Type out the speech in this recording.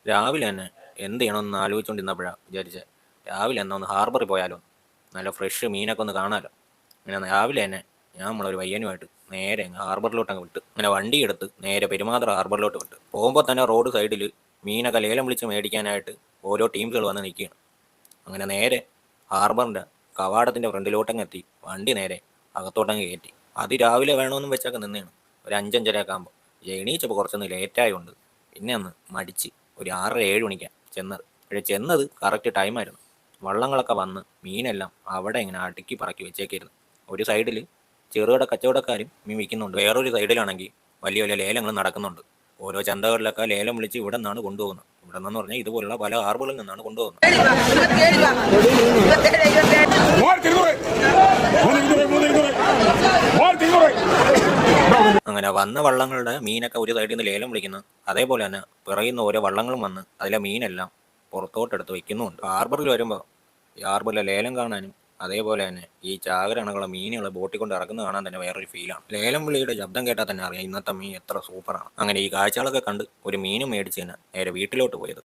രാവിലെ തന്നെ എന്ത് ചെയ്യണമെന്ന് ആലോചിച്ചുകൊണ്ടിരുന്നപ്പോഴാണ് വിചാരിച്ചത് രാവിലെ എന്നാ ഒന്ന് ഹാർബറിൽ പോയാലോ, നല്ല ഫ്രഷ് മീനൊക്കെ ഒന്ന് കാണാമല്ലോ. അങ്ങനെ രാവിലെ തന്നെ ഞാൻ നമ്മളൊരു പയ്യനുമായിട്ട് നേരെ അങ്ങ് ഹാർബറിലോട്ട് അങ്ങ് വിട്ട്, അങ്ങനെ വണ്ടി എടുത്ത് നേരെ പെരുമാത്ര ഹാർബറിലോട്ട് വിട്ട്. പോകുമ്പോൾ തന്നെ റോഡ് സൈഡിൽ മീനൊക്കെ ലേലം വിളിച്ച് മേടിക്കാനായിട്ട് ഓരോ ടീംസുകൾ വന്ന് നിൽക്കുകയാണ്. അങ്ങനെ നേരെ ഹാർബറിൻ്റെ കവാടത്തിൻ്റെ ഫ്രണ്ടിലോട്ടങ്ങ് എത്തി വണ്ടി നേരെ അകത്തോട്ടങ്ങ് കയറ്റി. അതിരാവിലെ വേണമെന്നും വെച്ചൊക്കെ നിന്നേണ്. ഒരു 5-5:30 ആകുമ്പോൾ എണീച്ചപ്പോൾ കുറച്ചൊന്ന് ലേറ്റായതുകൊണ്ട് പിന്നെ ഒന്ന് മടിച്ച് ഒരു 6-7 മണിക്കാണ് ചെന്നത്. പക്ഷേ ചെന്നത് കറക്റ്റ് ടൈമായിരുന്നു. വള്ളങ്ങളൊക്കെ വന്ന് മീനെല്ലാം അവിടെ ഇങ്ങനെ അടുക്കി പറക്കി വെച്ചേക്കായിരുന്നു. ഒരു സൈഡിൽ ചെറുകിട കച്ചവടക്കാരും മീൻ വിൽക്കുന്നുണ്ട്, വേറൊരു സൈഡിലാണെങ്കിൽ വലിയ വലിയ ലേലങ്ങൾ നടക്കുന്നുണ്ട്. ഓരോ ചന്തകളിലൊക്കെ ലേലം വിളിച്ച് ഇവിടെ നിന്നാണ് കൊണ്ടുപോകുന്നത്. ഇവിടെ നിന്നെന്ന് പറഞ്ഞാൽ ഇതുപോലുള്ള പല ഹാർബറുകളിൽ നിന്നാണ് കൊണ്ടുപോകുന്നത്. അങ്ങനെ വന്ന വള്ളങ്ങളുടെ മീനൊക്കെ ഒരു സൈഡിൽ നിന്ന് ലേലം വിളിക്കുന്നു. അതേപോലെ തന്നെ പിറയുന്ന ഓരോ വള്ളങ്ങളും വന്ന് അതിലെ മീനെല്ലാം പുറത്തോട്ടെടുത്ത് വെക്കുന്നുമുണ്ട്. ഹാർബറിൽ വരുമ്പോൾ ഈ ഹാർബറിലെ ലേലം കാണാനും അതേപോലെ തന്നെ ഈ ചാകരണകളെ മീനുകൾ ബോട്ടിൽ കൊണ്ട് ഇറക്കുന്നത് കാണാൻ തന്നെ വേറൊരു ഫീലാണ്. ലേലം വിളിയുടെ ശബ്ദം കേട്ടാൽ തന്നെ അറിയാം ഇന്നത്തെ മീൻ എത്ര സൂപ്പറാണ്. അങ്ങനെ ഈ കാഴ്ചകളൊക്കെ കണ്ട് ഒരു മീനും മേടിച്ച് തന്നെ നേരെ വീട്ടിലോട്ട് പോയത്.